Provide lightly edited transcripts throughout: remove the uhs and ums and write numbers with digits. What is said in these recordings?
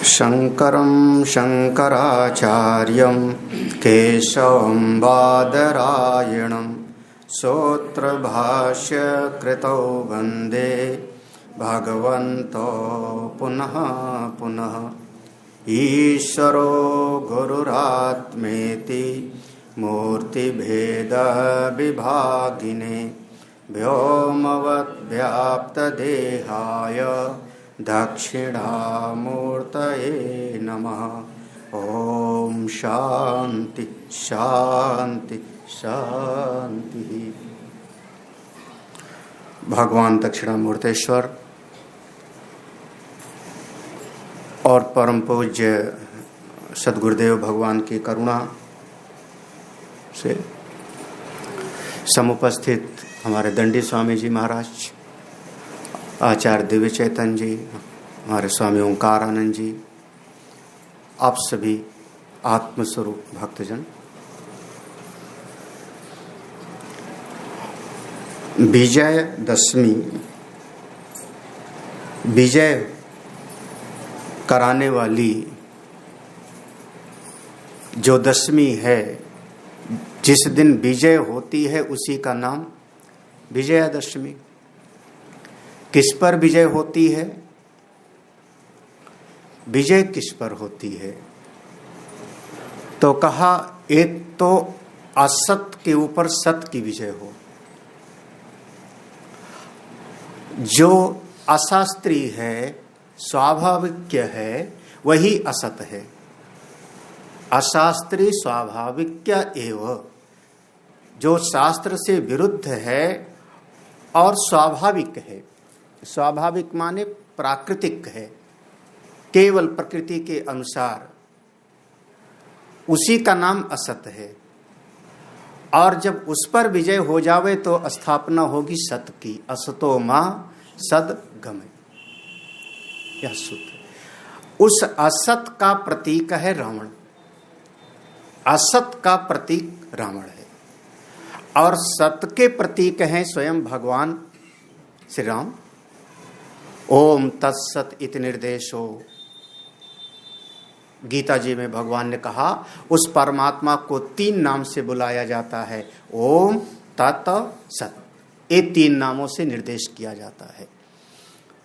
शङ्करं शङ्कराचार्यं केशवं बादरायणं सूत्रभाष्यकृतौ वन्दे भगवन्तो पुनः पुनः। ईश्वरो गुरुरात्मेति मूर्तिभेदविभागिने व्योमवद्व्याप्तदेहाय दक्षिणामूर्तये नमः। ओम शांति शांति शांति। भगवान दक्षिणामूर्तेश्वर और परम पूज्य सद्गुरुदेव भगवान की करुणा से समुपस्थित हमारे दंडी स्वामी जी महाराज, आचार्य दिव्य चैतन्य जी, हमारे स्वामी ओंकार आनंद जी, आप सभी आत्मस्वरूप भक्तजन, विजयदशमी विजय कराने वाली जो दशमी है, जिस दिन विजय होती है उसी का नाम विजयादशमी। किस पर विजय होती है? विजय किस पर होती है? तो कहा, एक तो असत के ऊपर सत की विजय हो। जो अशास्त्रीय है, स्वाभाविक है, वही असत है। अशास्त्रीय स्वाभाविक एवं जो शास्त्र से विरुद्ध है और स्वाभाविक है। स्वाभाविक माने प्राकृतिक है, केवल प्रकृति के अनुसार, उसी का नाम असत है। और जब उस पर विजय हो जावे तो स्थापना होगी सत की। असतो मां सद्गमय, यह सूत्र। उस असत का प्रतीक है रावण। असत का प्रतीक रावण है और सत के प्रतीक हैं स्वयं भगवान श्री राम। ओम तत्सत इति निर्देशो, गीता जी में भगवान ने कहा, उस परमात्मा को 3 नाम से बुलाया जाता है। ओम तत् सत, ये 3 नामों से निर्देश किया जाता है।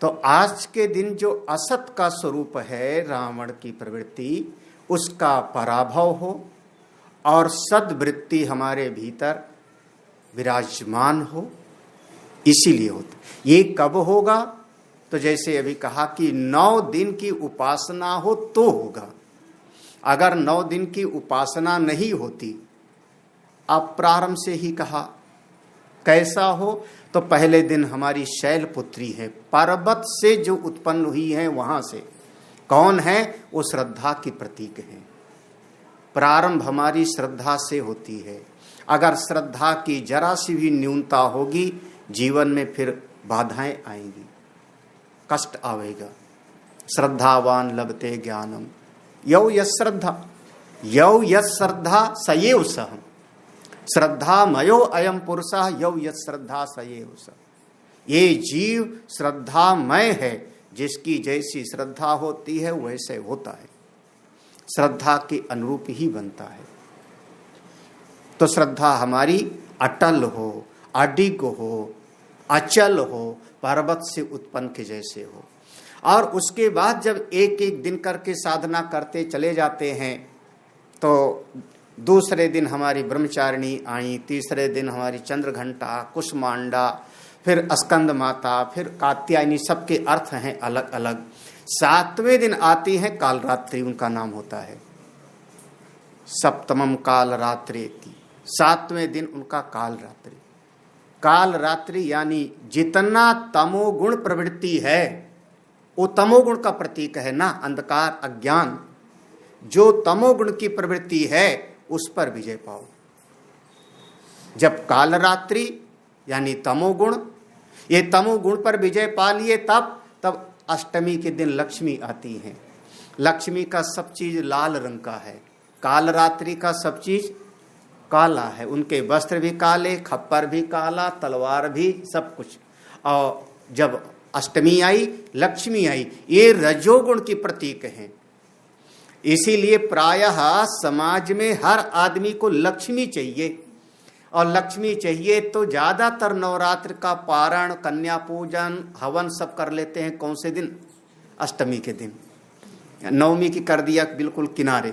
तो आज के दिन जो असत का स्वरूप है, रावण की प्रवृत्ति, उसका पराभव हो और सद्वृत्ति हमारे भीतर विराजमान हो, इसीलिए होता। ये कब होगा? तो जैसे अभी कहा कि 9 दिन की उपासना हो तो होगा। अगर 9 दिन की उपासना नहीं होती, अब प्रारंभ से ही कहा कैसा हो, तो पहले दिन हमारी शैलपुत्री है, पर्वत से जो उत्पन्न हुई है, वहां से कौन है? वो श्रद्धा की प्रतीक है। प्रारंभ हमारी श्रद्धा से होती है। अगर श्रद्धा की जरा सी भी न्यूनता होगी, जीवन में फिर बाधाएं आएंगी, कष्ट आवेगा। श्रद्धावान लभते ज्ञानम यौ यश्रद्धा, यौ यश्रद्धा सयेव सह। श्रद्धा मयो अयम पुरुषः यौ यश्रद्धा सयेव सह। ये जीव श्रद्धामय है, जिसकी जैसी श्रद्धा होती है वैसे होता है, श्रद्धा के अनुरूप ही बनता है। तो श्रद्धा हमारी अटल हो, अडिग हो, अचल हो, पर्वत से उत्पन्न के जैसे हो। और उसके बाद जब एक एक दिन करके साधना करते चले जाते हैं, तो दूसरे दिन हमारी ब्रह्मचारिणी आई, तीसरे दिन हमारी चंद्रघंटा, कुष्मांडा, फिर स्कंद माता, फिर कात्यायनी, सबके अर्थ हैं अलग अलग। 7वें दिन आती है कालरात्रि, उनका नाम होता है सप्तमम काल रात्रेति। 7वें दिन उनका कालरात्रि। कालरात्रि यानी जितना तमोगुण प्रवृत्ति है, वो तमोगुण का प्रतीक है ना, अंधकार, अज्ञान। जो तमोगुण की प्रवृत्ति है उस पर विजय पाओ। जब कालरात्रि यानी तमोगुण, ये तमोगुण पर विजय पा लिए, तब अष्टमी के दिन लक्ष्मी आती है। लक्ष्मी का सब चीज लाल रंग का है, कालरात्रि का सब चीज काला है। उनके वस्त्र भी काले, खप्पर भी काला, तलवार भी, सब कुछ। और जब अष्टमी आई, लक्ष्मी आई, ये रजोगुण की प्रतीक हैं। इसीलिए प्रायः समाज में हर आदमी को लक्ष्मी चाहिए, और लक्ष्मी चाहिए तो ज्यादातर नवरात्र का पारण, कन्या पूजन, हवन सब कर लेते हैं। कौन से दिन? अष्टमी के दिन। नवमी की कर दिया बिल्कुल किनारे।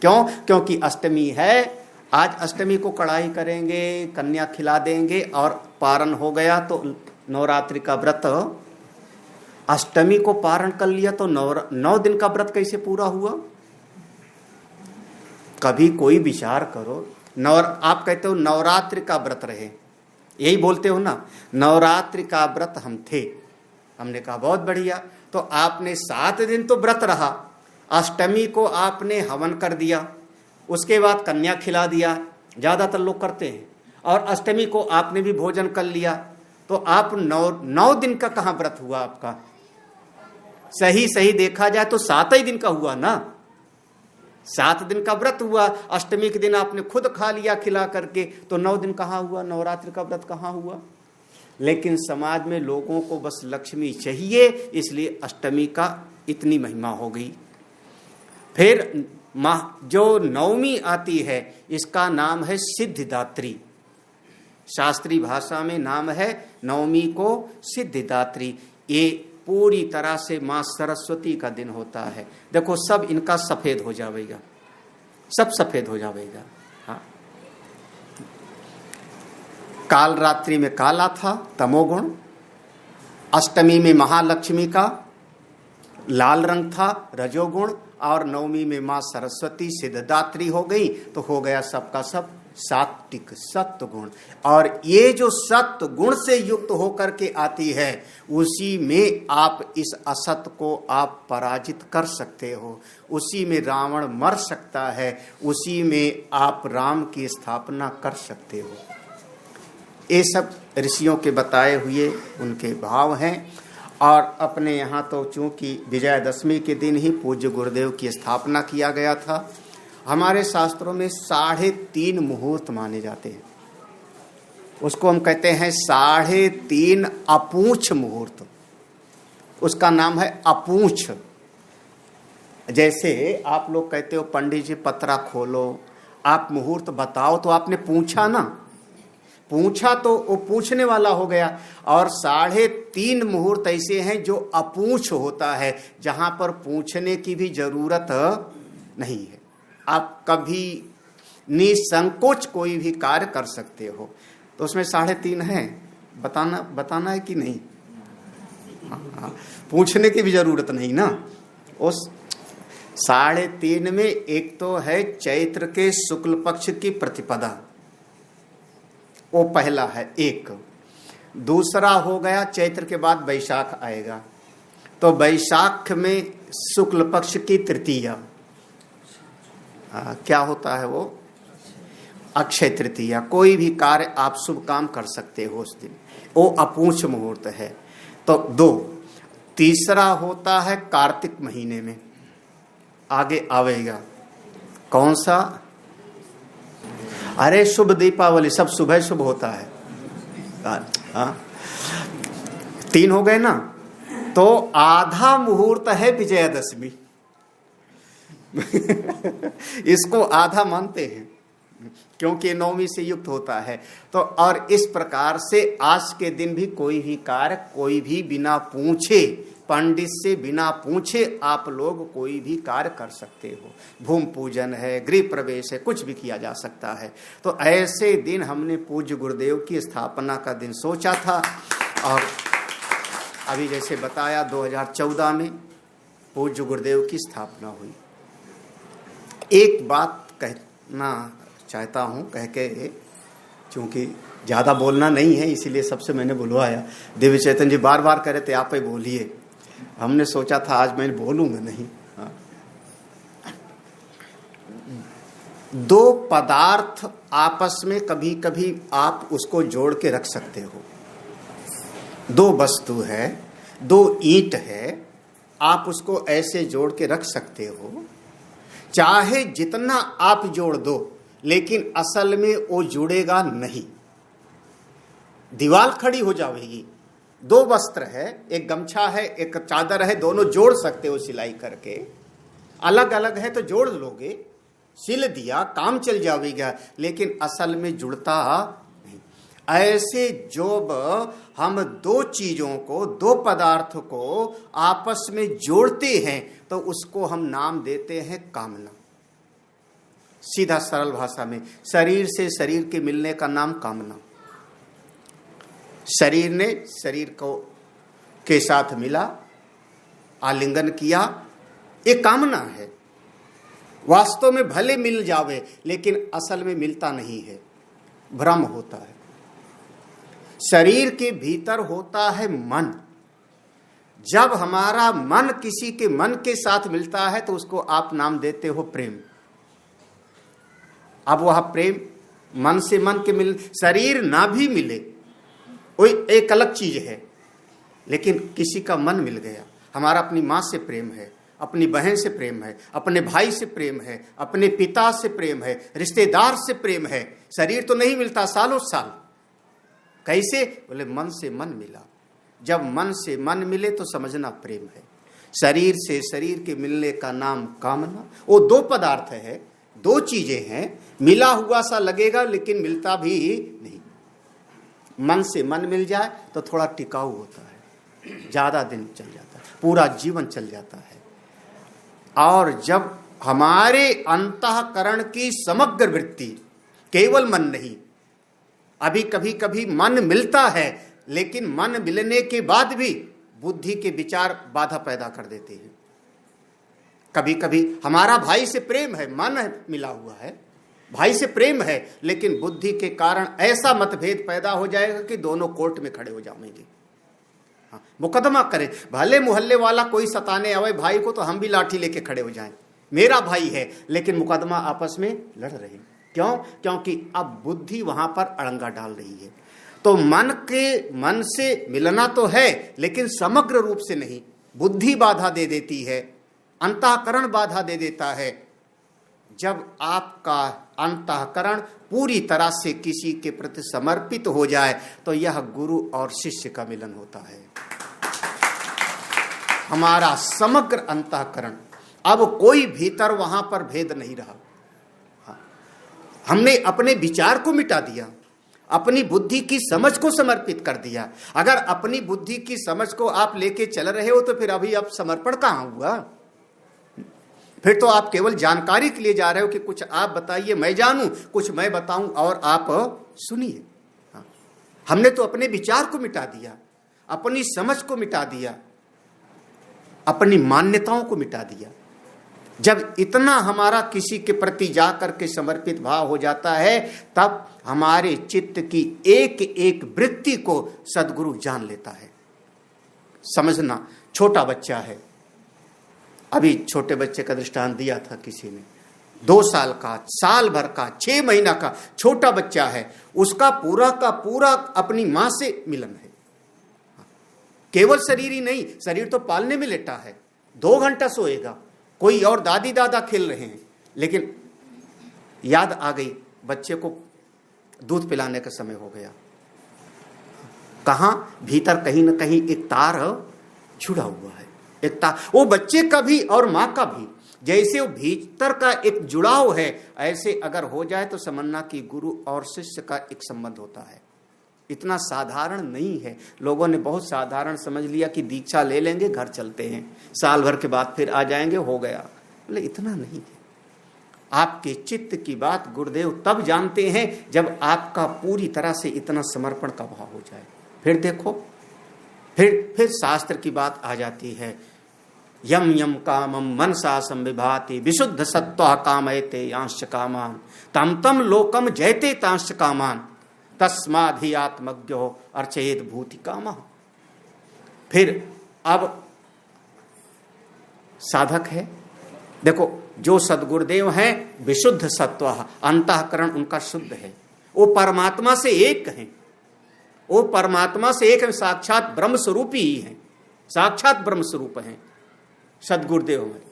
क्यों? क्योंकि अष्टमी है। आज अष्टमी को कढ़ाई करेंगे, कन्या खिला देंगे और पारण हो गया। तो नवरात्रि का व्रत, अष्टमी को पारण कर लिया तो 9 दिन का व्रत कैसे पूरा हुआ? कभी कोई विचार करो। आप कहते हो नवरात्रि का व्रत रहे, यही बोलते हो ना, नवरात्रि का व्रत हम थे। हमने कहा बहुत बढ़िया। तो आपने 7 दिन तो व्रत रहा, अष्टमी को आपने हवन कर दिया, उसके बाद कन्या खिला दिया, ज्यादातर लोग करते हैं, और अष्टमी को आपने भी भोजन कर लिया। तो आप 9 दिन का कहाँ व्रत हुआ आपका? सही देखा जाए तो 7 ही दिन का हुआ ना। 7 दिन का व्रत हुआ, अष्टमी के दिन आपने खुद खा लिया खिला करके, तो 9 दिन कहाँ हुआ? नवरात्रि का व्रत कहाँ हुआ? लेकिन समाज में लोगों को बस लक्ष्मी चाहिए, इसलिए अष्टमी का इतनी महिमा हो गई। फिर जो नवमी आती है, इसका नाम है सिद्धिदात्री। शास्त्रीय भाषा में नाम है नवमी को सिद्धिदात्री। ये पूरी तरह से मां सरस्वती का दिन होता है। देखो सब इनका सफेद हो जाएगा, सब सफेद हो जाएगा। हाँ, काल रात्रि में काला था तमोगुण, अष्टमी में महालक्ष्मी का लाल रंग था रजोगुण, और नवमी में मां सरस्वती सिद्धदात्री हो गई, तो हो गया सबका सब सात्विक सत्व गुण। और ये जो सत्व गुण से युक्त होकर के आती है, उसी में आप इस असत को आप पराजित कर सकते हो, उसी में रावण मर सकता है, उसी में आप राम की स्थापना कर सकते हो। ये सब ऋषियों के बताए हुए उनके भाव हैं। और अपने यहाँ तो चूंकि विजयादशमी के दिन ही पूज्य गुरुदेव की स्थापना किया गया था, हमारे शास्त्रों में 3.5 मुहूर्त माने जाते हैं। उसको हम कहते हैं 3.5 अपूछ मुहूर्त। उसका नाम है अपूछ। जैसे आप लोग कहते हो पंडित जी पत्रा खोलो, आप मुहूर्त बताओ, तो आपने पूछा ना, पूछा तो वो पूछने वाला हो गया। और 3.5 मुहूर्त ऐसे हैं जो अपूछ होता है, जहां पर पूछने की भी जरूरत नहीं है। आप कभी निसंकोच कोई भी कार्य कर सकते हो। तो उसमें 3.5 है, बताना है कि नहीं? हाँ, पूछने की भी जरूरत नहीं ना। उस 3.5 में एक तो है चैत्र के शुक्ल पक्ष की प्रतिपदा, वो पहला है एक। दूसरा हो गया चैत्र के बाद बैसाख आएगा, तो बैसाख में शुक्ल पक्ष की तृतीया, क्या होता है वो? अक्षय तृतीया। कोई भी कार्य आप शुभ काम कर सकते हो उस दिन, वो अपूछ मुहूर्त है। तो 2। तीसरा होता है कार्तिक महीने में, आगे आवेगा। कौन सा? अरे शुभ दीपावली, सब सुबह शुभ होता है। हाँ, 3 हो गए ना। तो आधा मुहूर्त है विजयादशमी। इसको आधा मानते हैं क्योंकि नवमी से युक्त होता है। तो और इस प्रकार से आज के दिन भी कोई भी कार्य, कोई भी बिना पूछे, पंडित से बिना पूछे आप लोग कोई भी कार्य कर सकते हो। भूमि पूजन है, गृह प्रवेश है, कुछ भी किया जा सकता है। तो ऐसे दिन हमने पूज्य गुरुदेव की स्थापना का दिन सोचा था। और अभी जैसे बताया 2014 में पूज्य गुरुदेव की स्थापना हुई। एक बात कहना चाहता हूँ, कह के, क्योंकि ज़्यादा बोलना नहीं है इसीलिए सबसे मैंने बुलवाया। देवी चैतन्य जी बार बार कह रहे थे आप ही बोलिए, हमने सोचा था आज मैं बोलूँगा नहीं। हाँ। 2 पदार्थ आपस में कभी कभी आप उसको जोड़ के रख सकते हो। 2 वस्तु है, 2 ईंट है, आप उसको ऐसे जोड़ के रख सकते हो। चाहे जितना आप जोड़ दो, लेकिन असल में वो जुड़ेगा नहीं, दीवार खड़ी हो जाएगी। 2 वस्त्र है, एक गमछा है, एक चादर है, दोनों जोड़ सकते हो सिलाई करके, अलग अलग है तो जोड़ लोगे, सिल दिया काम चल जाएगा, लेकिन असल में जुड़ता नहीं। ऐसे जब हम दो चीजों को, दो पदार्थ को आपस में जोड़ते हैं तो उसको हम नाम देते हैं कामना। सीधा सरल भाषा में शरीर से शरीर के मिलने का नाम कामना। शरीर ने शरीर को के साथ मिला, आलिंगन किया, एक कामना है। वास्तव में भले मिल जावे लेकिन असल में मिलता नहीं है, भ्रम होता है। शरीर के भीतर होता है मन। जब हमारा मन किसी के मन के साथ मिलता है तो उसको आप नाम देते हो प्रेम। अब वह प्रेम मन से मन के मिल, शरीर ना भी मिले वो एक अलग चीज है, लेकिन किसी का मन मिल गया। हमारा अपनी माँ से प्रेम है, अपनी बहन से प्रेम है, अपने भाई से प्रेम है, अपने पिता से प्रेम है, रिश्तेदार से प्रेम है। शरीर तो नहीं मिलता सालों साल। कैसे? बोले मन से मन मिला। जब मन से मन मिले तो समझना प्रेम है। शरीर से शरीर के मिलने का नाम कामना। वो दो पदार्थ है, दो चीजें हैं, मिला हुआ सा लगेगा लेकिन मिलता भी नहीं। मन से मन मिल जाए तो थोड़ा टिकाऊ होता है, ज्यादा दिन चल जाता है, पूरा जीवन चल जाता है। और जब हमारे अंतःकरण की समग्र वृत्ति, केवल मन नहीं, अभी कभी कभी मन मिलता है लेकिन मन मिलने के बाद भी बुद्धि के विचार बाधा पैदा कर देते हैं। कभी कभी हमारा भाई से प्रेम है, मन मिला हुआ है, भाई से प्रेम है, लेकिन बुद्धि के कारण ऐसा मतभेद पैदा हो जाएगा कि दोनों कोर्ट में खड़े हो जाएंगे। हाँ, मुकदमा करें, भले मोहल्ले वाला कोई सताने आवे भाई को तो हम भी लाठी लेके खड़े हो जाएं, मेरा भाई है, लेकिन मुकदमा आपस में लड़ रहे हैं। क्यों? क्योंकि अब बुद्धि वहां पर अड़ंगा डाल रही है। तो मन से मिलना तो है लेकिन समग्र रूप से नहीं। बुद्धि बाधा दे देती है, अंतःकरण बाधा दे देता है। जब आपका अंतःकरण पूरी तरह से किसी के प्रति समर्पित हो जाए तो यह गुरु और शिष्य का मिलन होता है। हमारा समग्र अंतःकरण, अब कोई भीतर वहां पर भेद नहीं रहा। हमने अपने विचार को मिटा दिया, अपनी बुद्धि की समझ को समर्पित कर दिया। अगर अपनी बुद्धि की समझ को आप लेके चल रहे हो तो फिर अभी आप समर्पण कहां हुआ? फिर तो आप केवल जानकारी के लिए जा रहे हो कि कुछ आप बताइए मैं जानूं, कुछ मैं बताऊं और आप सुनिए। हमने तो अपने विचार को मिटा दिया, अपनी समझ को मिटा दिया, अपनी मान्यताओं को मिटा दिया। जब इतना हमारा किसी के प्रति जाकर के समर्पित भाव हो जाता है तब हमारे चित्त की एक एक वृत्ति को सद्गुरु जान लेता है। समझना, छोटा बच्चा है, अभी छोटे बच्चे का दृष्टांत दिया था किसी ने, 2 साल का, साल भर का, 6 महीना का छोटा बच्चा है, उसका पूरा का पूरा अपनी मां से मिलन है। केवल शरीर ही नहीं, शरीर तो पालने में लेटा है, 2 घंटा सोएगा, कोई और दादी दादा खेल रहे हैं, लेकिन याद आ गई बच्चे को दूध पिलाने का समय हो गया। कहां? भीतर कहीं ना कहीं एक तार जुड़ा हुआ है, एक तार, वो बच्चे का भी और मां का भी। जैसे वो भीतर का एक जुड़ाव है, ऐसे अगर हो जाए तो समझना कि गुरु और शिष्य का एक संबंध होता है। इतना साधारण नहीं है। लोगों ने बहुत साधारण समझ लिया कि दीक्षा ले लेंगे, घर चलते हैं, साल भर के बाद फिर आ जाएंगे, हो गया। बोले इतना नहीं है। आपके चित्त की बात गुरुदेव तब जानते हैं जब आपका पूरी तरह से इतना समर्पण का भाव हो जाए। फिर देखो, फिर शास्त्र की बात आ जाती है, यम यम कामम मनसा संविभाति विशुद्ध सत्व कामयते यांश कामान तम तम लोकम जयते तांश कामान तस्माधि आत्मज्ञो अर्चयेत भूति कामः। फिर अब साधक है, देखो जो सद्गुरुदेव हैं विशुद्ध सत्व, अंतःकरण उनका शुद्ध है, वो परमात्मा से एक हैं, वो परमात्मा से एक है, साक्षात ब्रह्म स्वरूप ही है, साक्षात ब्रह्म स्वरूप है सद्गुरुदेव में।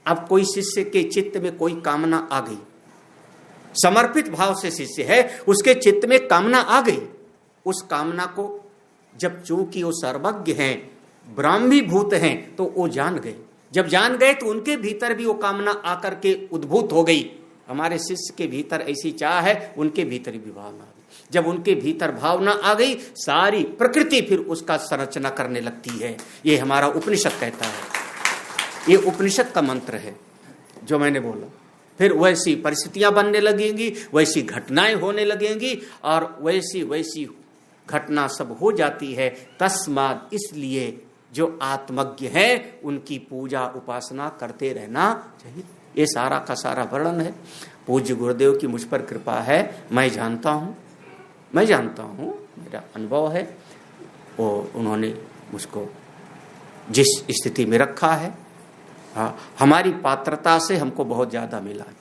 अब कोई शिष्य के चित्त में कोई कामना आ गई, समर्पित भाव से शिष्य है, उसके चित्त में कामना आ गई, उस कामना को जब चूंकि वो सर्वज्ञ हैं, ब्राह्मीभूत हैं, तो वो जान गए जब जान गए तो उनके भीतर भी वो कामना आकर के उद्भूत हो गई। हमारे शिष्य के भीतर ऐसी चाह है, उनके भीतर भी भावना आ गई। जब उनके भीतर भावना आ गई, सारी प्रकृति फिर उसका संरचना करने लगती है। ये हमारा उपनिषद कहता है, ये उपनिषद का मंत्र है जो मैंने बोला। फिर वैसी परिस्थितियां बनने लगेंगी, वैसी घटनाएं होने लगेंगी और वैसी वैसी घटना सब हो जाती है। तस्मात्, इसलिए जो आत्मज्ञ है उनकी पूजा उपासना करते रहना चाहिए। ये सारा का सारा वर्णन है। पूज्य गुरुदेव की मुझ पर कृपा है, मैं जानता हूँ, मेरा अनुभव है, और उन्होंने मुझको जिस स्थिति में रखा है, हमारी पात्रता से हमको बहुत ज़्यादा मिला है।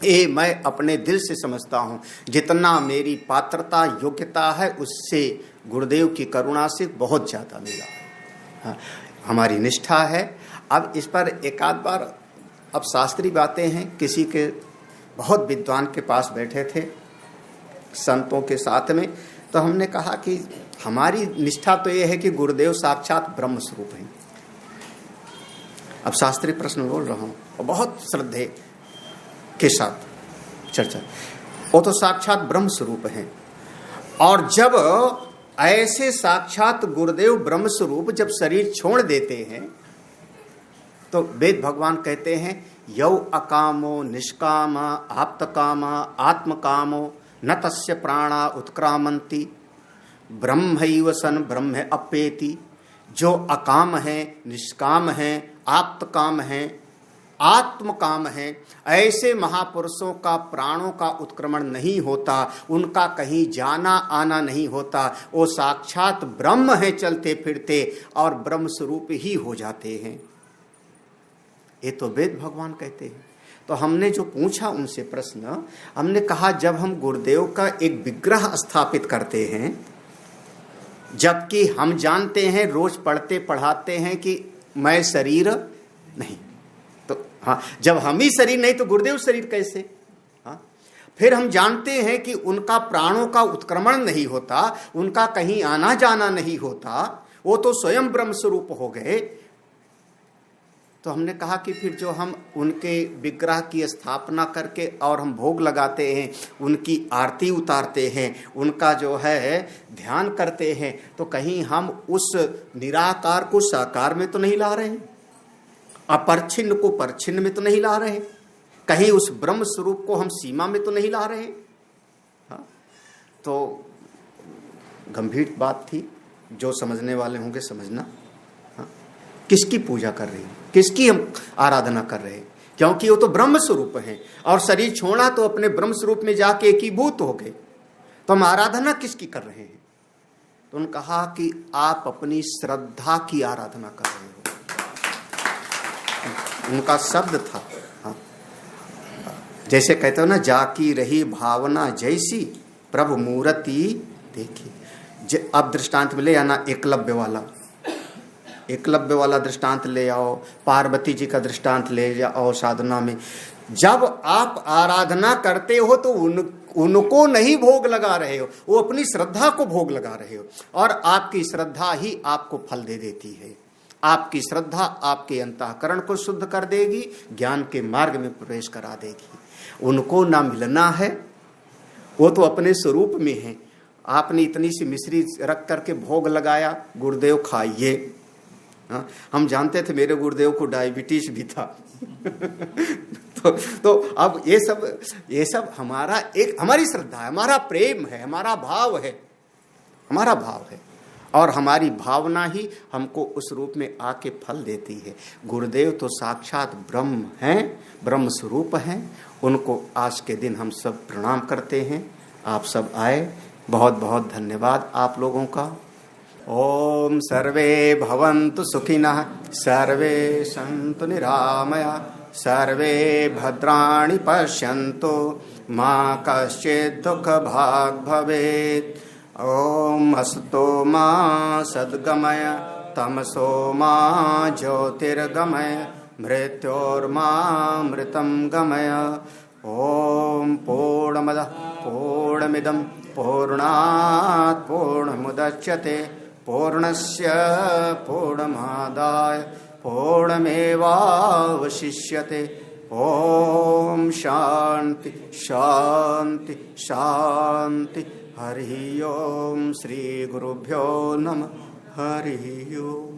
ये मैं अपने दिल से समझता हूँ, जितना मेरी पात्रता योग्यता है उससे गुरुदेव की करुणा से बहुत ज़्यादा मिला है। हमारी निष्ठा है। अब इस पर एक आध बार, अब शास्त्रीय बातें हैं, किसी के बहुत विद्वान के पास बैठे थे संतों के साथ में, तो हमने कहा कि हमारी निष्ठा तो ये है कि गुरुदेव साक्षात ब्रह्म स्वरूप हैं। अब शास्त्रीय प्रश्न बोल रहा हूँ और बहुत श्रद्धे के साथ चर्चा, वो तो साक्षात ब्रह्म स्वरूप हैं। और जब ऐसे साक्षात गुरुदेव ब्रह्म स्वरूप जब शरीर छोड़ देते हैं तो वेद भगवान कहते हैं, यौ अकामो निष्कामा आप्तकामा आत्मकामो न तस्य प्राणा उत्क्रामंति ब्रह्मैव सन ब्रह्म अप्येति। जो अकाम है, निष्काम है, आप्तकाम है, आत्मकाम है, ऐसे महापुरुषों का प्राणों का उत्क्रमण नहीं होता, उनका कहीं जाना आना नहीं होता। वो साक्षात ब्रह्म है चलते फिरते और ब्रह्म स्वरूप ही हो जाते हैं। ये तो वेद भगवान कहते हैं। तो हमने जो पूछा उनसे प्रश्न, हमने कहा जब हम गुरुदेव का एक विग्रह स्थापित करते हैं, जबकि हम जानते हैं, रोज पढ़ते पढ़ाते हैं कि मैं शरीर नहीं, तो हाँ, जब हम ही शरीर नहीं तो गुरुदेव शरीर कैसे? हाँ, फिर हम जानते हैं कि उनका प्राणों का उत्क्रमण नहीं होता, उनका कहीं आना जाना नहीं होता, वो तो स्वयं ब्रह्म स्वरूप हो गए। तो हमने कहा कि फिर जो हम उनके विग्रह की स्थापना करके और हम भोग लगाते हैं, उनकी आरती उतारते हैं, उनका जो है ध्यान करते हैं, तो कहीं हम उस निराकार को साकार में तो नहीं ला रहे हैं, अपरछिन्न को परछिन्न में तो नहीं ला रहे, कहीं उस ब्रह्म स्वरूप को हम सीमा में तो नहीं ला रहे। हाँ, तो गंभीर बात थी, जो समझने वाले होंगे समझना। हाँ, किसकी पूजा कर रहे हैं, किसकी हम आराधना कर रहे हैं? क्योंकि वो तो ब्रह्म स्वरूप है और शरीर छोड़ा तो अपने ब्रह्म स्वरूप में जाके एकीभूत हो गए, तो हम आराधना किसकी कर रहे हैं? तो उन्होंने कहा कि आप अपनी श्रद्धा की आराधना कर रहे हो। उनका शब्द था, हाँ, जैसे कहते हो ना, जाकी रही भावना जैसी प्रभु मूर्ति देखी। अब दृष्टांत में ले आना एकलव्य वाला दृष्टांत ले आओ, पार्वती जी का दृष्टांत ले आओ साधना में। जब आप आराधना करते हो तो उनको नहीं भोग लगा रहे हो, वो अपनी श्रद्धा को भोग लगा रहे हो, और आपकी श्रद्धा ही आपको फल दे देती है। आपकी श्रद्धा आपके अंतःकरण को शुद्ध कर देगी, ज्ञान के मार्ग में प्रवेश करा देगी। उनको ना मिलना है, वो तो अपने स्वरूप में है। आपने इतनी सी मिश्री रख करके भोग लगाया, गुरुदेव खाइए। हाँ, हम जानते थे मेरे गुरुदेव को डायबिटीज भी था। तो अब ये सब हमारी श्रद्धा है, हमारा प्रेम है, हमारा भाव है, और हमारी भावना ही हमको उस रूप में आके फल देती है। गुरुदेव तो साक्षात ब्रह्म हैं, ब्रह्म स्वरूप हैं। उनको आज के दिन हम सब प्रणाम करते हैं। आप सब आए, बहुत बहुत धन्यवाद आप लोगों का। ओम सर्वे भवन्तु सुखिनः, सर्वे सन्तु निरामया, सर्वे भद्राणि पश्यन्तु, मा कश्चित् दुःखभाग् भवेत्। ओम अस्तु मा सद्गमय, तमसो मा ज्योतिर्गमय, मृत्योर्मा मृतं गमय। ओम पूर्णमदः पूर्णमिदं पूर्णात् पूर्णमुदच्यते, पूर्णस्य पूर्णमादाय पूर्णमेवावशिष्यते। ओम शांति शांति शांति। हरि ओम। श्री गुरुभ्यो नमः। हरि ओम।